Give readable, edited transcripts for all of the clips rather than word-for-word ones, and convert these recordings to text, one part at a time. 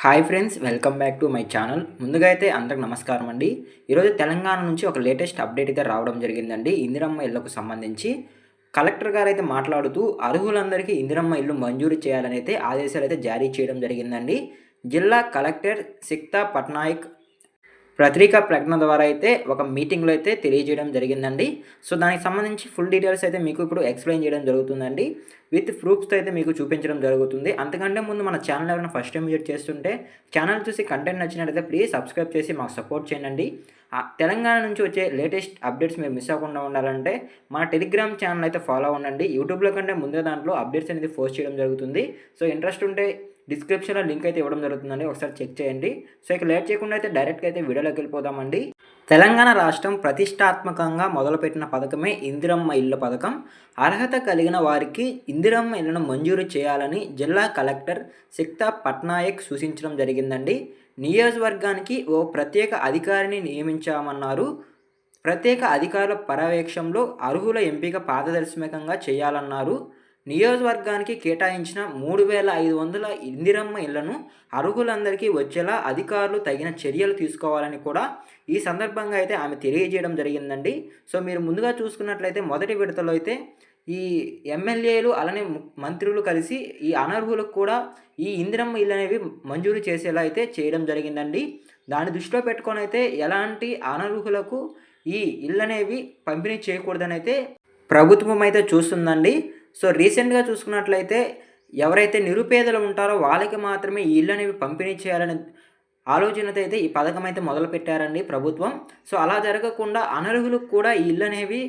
Hi friends, welcome back to my channel. ముందుగా అయితే అందరికి నమస్కారం అండి. ఈరోజు తెలంగాణ నుంచి ఒక లేటెస్ట్ అప్డేట్ అయితే రావడం జరిగిందండి. ఇందిరమ్మ ఇళ్లకు సంబంధించి కలెక్టర్ గారు అయితే మాట్లాడుతూ అర్హులందరికీ ఇందిరమ్మ ఇల్లు మంజూరు చేయాలని అయితే ఆదేశాలు అయితే జారీ చేయడం జరిగిందండి. జిల్లా కలెక్టర్ సిక్తా పట్నాయక్ పత్రికా ప్రకటన ద్వారా అయితే ఒక మీటింగ్లో అయితే తెలియజేయడం జరిగిందండి. సో దానికి సంబంధించి ఫుల్ డీటెయిల్స్ అయితే మీకు ఇప్పుడు ఎక్స్ప్లెయిన్ చేయడం జరుగుతుందండి. విత్ ప్రూఫ్స్తో అయితే మీకు చూపించడం జరుగుతుంది. అంతకంటే ముందు మన ఛానల్ ఎవరైనా ఫస్ట్ టైం విజిట్ చేస్తుంటే ఛానల్ చూసి కంటెంట్ నచ్చినట్లయితే ప్లీజ్ సబ్స్క్రైబ్ చేసి మాకు సపోర్ట్ చేయండి. తెలంగాణ నుంచి వచ్చే లేటెస్ట్ అప్డేట్స్ మీరు మిస్ అవ్వకుండా ఉండాలంటే మన టెలిగ్రామ్ ఛానల్ అయితే ఫాలో అవ్వండి. యూట్యూబ్లో కంటే ముందే దాంట్లో అప్డేట్స్ అనేది పోస్ట్ చేయడం జరుగుతుంది. సో ఇంట్రెస్ట్ ఉంటే డిస్క్రిప్షన్లో లింక్ అయితే ఇవ్వడం జరుగుతుందండి, ఒకసారి చెక్ చేయండి. సో ఇక లేట్ చేయకుండా అయితే డైరెక్ట్గా అయితే వీడియోలోకి వెళ్ళిపోదామండి. తెలంగాణ రాష్ట్రం ప్రతిష్టాత్మకంగా మొదలుపెట్టిన పథకమే ఇందిరమ్మ ఇళ్ళ పథకం. అర్హత కలిగిన వారికి ఇందిరమ్మ ఇళ్లను మంజూరు చేయాలని జిల్లా కలెక్టర్ సిక్తా పట్నాయక్ సూచించడం జరిగిందండి. నియోజకవర్గానికి ఓ ప్రత్యేక అధికారిని నియమించామన్నారు. ప్రత్యేక అధికారుల పర్యవేక్షణలో అర్హుల ఎంపిక పారదర్శకంగా చేయాలన్నారు. నియోజకవర్గానికి కేటాయించిన 3,500 ఇందిరమ్మ ఇళ్లను అర్హులందరికీ వచ్చేలా అధికారులు తగిన చర్యలు తీసుకోవాలని కూడా ఈ సందర్భంగా అయితే ఆమె తెలియజేయడం జరిగిందండి. సో మీరు ముందుగా చూసుకున్నట్లయితే మొదటి విడతలో అయితే ఈ ఎమ్మెల్యేలు అలానే మంత్రులు కలిసి ఈ అనర్హులకు కూడా ఈ ఇందిరమ్మ ఇళ్ళు అనేవి మంజూరు చేసేలా అయితే చేయడం జరిగిందండి. దాన్ని దృష్టిలో పెట్టుకొని అయితే ఎలాంటి అనర్హులకు ఈ ఇళ్ళు అనేవి పంపిణీ చేయకూడదని అయితే ప్రభుత్వం అయితే చూస్తుందండి. సో రీసెంట్గా చూసుకున్నట్లయితే ఎవరైతే నిరుపేదలు ఉంటారో వాళ్ళకి మాత్రమే ఈ ఇళ్ళు అనేవి పంపిణీ చేయాలని ఆలోచనతో అయితే ఈ పథకం అయితే మొదలుపెట్టారండి ప్రభుత్వం. సో అలా జరగకుండా అనర్హులకు కూడా ఈ ఇళ్ళు అనేవి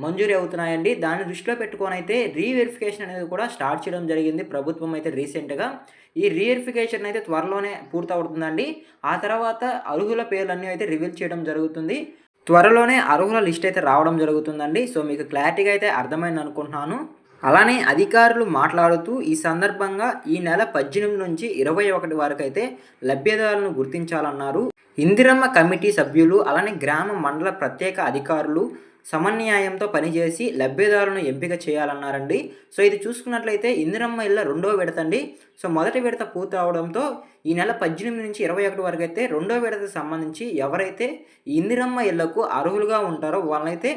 మంజూరు అవుతున్నాయండి. దాన్ని దృష్టిలో పెట్టుకొని అయితే రీవెరిఫికేషన్ అనేది కూడా స్టార్ట్ చేయడం జరిగింది ప్రభుత్వం అయితే రీసెంట్గా. ఈ రీవెరిఫికేషన్ అయితే త్వరలోనే పూర్తవుతుందండి. ఆ తర్వాత అర్హుల పేర్లన్నీ అయితే రివీల్ చేయడం జరుగుతుంది. త్వరలోనే అర్హుల లిస్ట్ అయితే రావడం జరుగుతుందండి. సో మీకు క్లారిటీగా అయితే అర్థమైంది అనుకుంటున్నాను. అలానే అధికారులు మాట్లాడుతూ ఈ సందర్భంగా ఈ నెల 18 నుంచి 21 వరకు అయితే లబ్ధిదారులను గుర్తించాలన్నారు. ఇందిరమ్మ కమిటీ సభ్యులు అలానే గ్రామ మండల ప్రత్యేక అధికారులు సమన్వయంతో పనిచేసి లబ్ధిదారులను ఎంపిక చేయాలన్నారండి. సో ఇది చూసుకున్నట్లయితే ఇందిరమ్మ ఇళ్ళ రెండో విడత అండి. సో మొదటి విడత పూర్తి అవడంతో ఈ నెల 18 నుంచి 21 వరకు అయితే రెండో విడతకు సంబంధించి ఎవరైతే ఇందిరమ్మ ఇళ్లకు అర్హులుగా ఉంటారో వాళ్ళైతే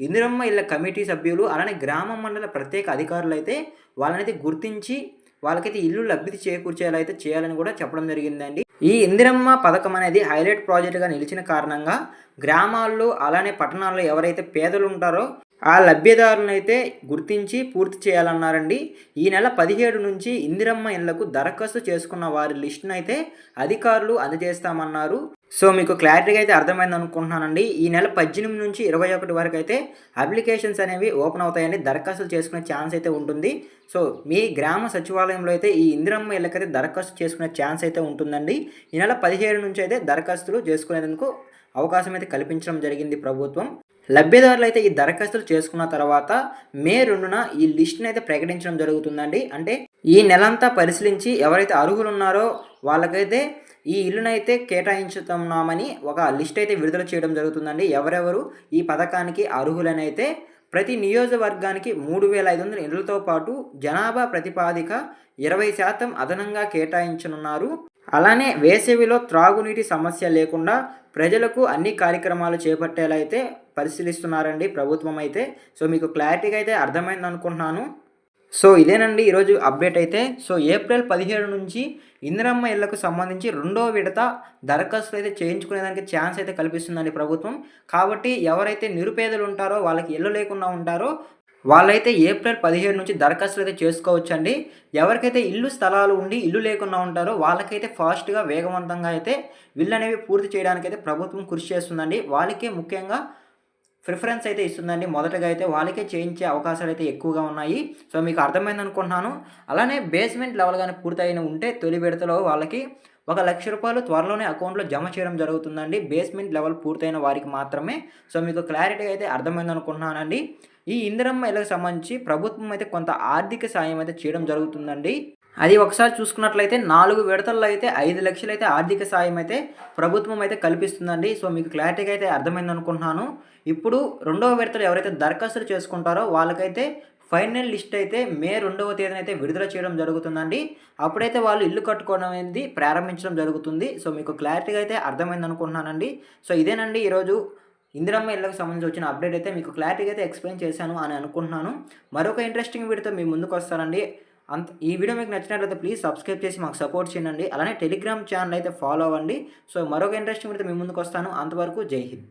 ఇందిరమ్మ ఇళ్ళ కమిటీ సభ్యులు అలానే గ్రామ మండల ప్రత్యేక అధికారులు అయితే వాళ్ళనైతే గుర్తించి వాళ్ళకైతే ఇల్లు లబ్ధి చేకూర్చేలా అయితే చేయాలని కూడా చెప్పడం జరిగిందండి. ఈ ఇందిరమ్మ పథకం అనేది హైలైట్ ప్రాజెక్టుగా నిలిచిన కారణంగా గ్రామాల్లో అలానే పట్టణాల్లో ఎవరైతే పేదలు ఉంటారో ఆ లబ్ధిదారులను అయితే గుర్తించి పూర్తి చేయాలన్నారండి. ఈ నెల 17 నుంచి ఇందిరమ్మ ఇళ్లకు దరఖాస్తు చేసుకున్న వారి లిస్టును అయితే అధికారులు అందజేస్తామన్నారు. సో మీకు క్లారిటీగా అయితే అర్థమైంది అనుకుంటున్నానండి. ఈ నెల 18 నుంచి 21 వరకు అయితే అప్లికేషన్స్ అనేవి ఓపెన్ అవుతాయండి. దరఖాస్తులు చేసుకునే ఛాన్స్ అయితే ఉంటుంది. సో మీ గ్రామ సచివాలయంలో అయితే ఈ ఇందిరమ్మ ఇళ్ళకైతే దరఖాస్తు చేసుకునే ఛాన్స్ అయితే ఉంటుందండి. ఈ నెల 17 నుంచి అయితే దరఖాస్తులు చేసుకునేందుకు అవకాశం అయితే కల్పించడం జరిగింది ప్రభుత్వం. లబ్ధిదారులు అయితే ఈ దరఖాస్తులు చేసుకున్న తర్వాత మే 2న ఈ లిస్ట్ని అయితే ప్రకటించడం జరుగుతుందండి. అంటే ఈ నెలంతా పరిశీలించి ఎవరైతే అర్హులు ఉన్నారో వాళ్ళకైతే ఈ ఇల్లునైతే కేటాయించుతున్నామని ఒక లిస్ట్ అయితే విడుదల చేయడం జరుగుతుందండి. ఎవరెవరు ఈ పథకానికి అర్హులనైతే ప్రతి నియోజకవర్గానికి 3,500 ఇళ్లతో పాటు జనాభా ప్రతిపాదిక 20% అదనంగా కేటాయించనున్నారు. అలానే వేసవిలో త్రాగునీటి సమస్య లేకుండా ప్రజలకు అన్ని కార్యక్రమాలు చేపట్టేలా అయితే పరిశీలిస్తున్నారండి ప్రభుత్వం అయితే. సో మీకు క్లారిటీగా అయితే అర్థమైంది అనుకుంటున్నాను. సో ఇదేనండి ఈరోజు అప్డేట్ అయితే. సో ఏప్రిల్ 17 నుంచి ఇందిరమ్మ ఇళ్లకు సంబంధించి రెండో విడత దరఖాస్తులు అయితే చేయించుకునేదానికి ఛాన్స్ అయితే కల్పిస్తుందండి ప్రభుత్వం. కాబట్టి ఎవరైతే నిరుపేదలు ఉంటారో వాళ్ళకి ఇల్లు లేకుండా ఉంటారో వాళ్ళైతే ఏప్రిల్ 17 నుంచి దరఖాస్తులు అయితే చేసుకోవచ్చండి. ఎవరికైతే ఇల్లు స్థలాలు ఉండి ఇల్లు లేకుండా ఉంటారో వాళ్ళకైతే ఫాస్ట్గా వేగవంతంగా అయితే ఇల్లు అనేవి పూర్తి చేయడానికైతే ప్రభుత్వం కృషి చేస్తుందండి. వాళ్ళకే ముఖ్యంగా ప్రిఫరెన్స్ అయితే ఇస్తుందండి. మొదటగా అయితే వాళ్ళకే చేయించే అవకాశాలు అయితే ఎక్కువగా ఉన్నాయి. సో మీకు అర్థమైంది అనుకుంటున్నాను. అలానే బేస్మెంట్ లెవెల్ కానీ పూర్తయిన ఉంటే తొలి విడతలో వాళ్ళకి ₹1,00,000 త్వరలోనే అకౌంట్లో జమ చేయడం జరుగుతుందండి. బేస్మెంట్ లెవెల్ పూర్తయిన వారికి మాత్రమే. సో మీకు క్లారిటీ అయితే అర్థమైంది అనుకుంటున్నానండి. ఈ ఇందిరమ్మ ఇళ్ళకి సంబంధించి ప్రభుత్వం అయితే కొంత ఆర్థిక సాయం అయితే చేయడం జరుగుతుందండి. అది ఒకసారి చూసుకున్నట్లయితే 4 విడతల్లో అయితే 5 లక్షలు అయితే ఆర్థిక సాయం అయితే ప్రభుత్వం అయితే కల్పిస్తుందండి. సో మీకు క్లారిటీగా అయితే అర్థమైంది అనుకుంటున్నాను. ఇప్పుడు రెండవ విడతలు ఎవరైతే దరఖాస్తులు చేసుకుంటారో వాళ్ళకైతే ఫైనల్ లిస్ట్ అయితే మే 2వ తేదీన అయితే విడుదల చేయడం జరుగుతుందండి. అప్పుడైతే వాళ్ళు ఇల్లు కట్టుకోవడం అనేది ప్రారంభించడం జరుగుతుంది. సో, మీకు క్లారిటీగా అయితే అర్థమైంది అనుకుంటున్నానండి. సో, ఇదేనండి ఈరోజు ఇందిరమ్మ ఇళ్ళకి సంబంధించి వచ్చిన అప్డేట్ అయితే మీకు క్లారిటీగా అయితే ఎక్స్‌ప్లెయిన్ చేశాను అని అనుకుంటున్నాను. మరొక ఇంట్రెస్టింగ్ వీడియోతో మీ ముందుకొస్తానండి. ఈ వీడియో మీకు నచ్చినట్లయితే ప్లీజ్ సబ్స్క్రైబ్ చేసి మాకు సపోర్ట్ చేయండి. అలానే టెలిగ్రామ్ ఛానల్ అయితే ఫాలో అవ్వండి. సో, మరొక ఇంట్రెస్టింగ్ వీడియోతో మీ ముందుకొస్తాను. అంతవరకు జై హింద్.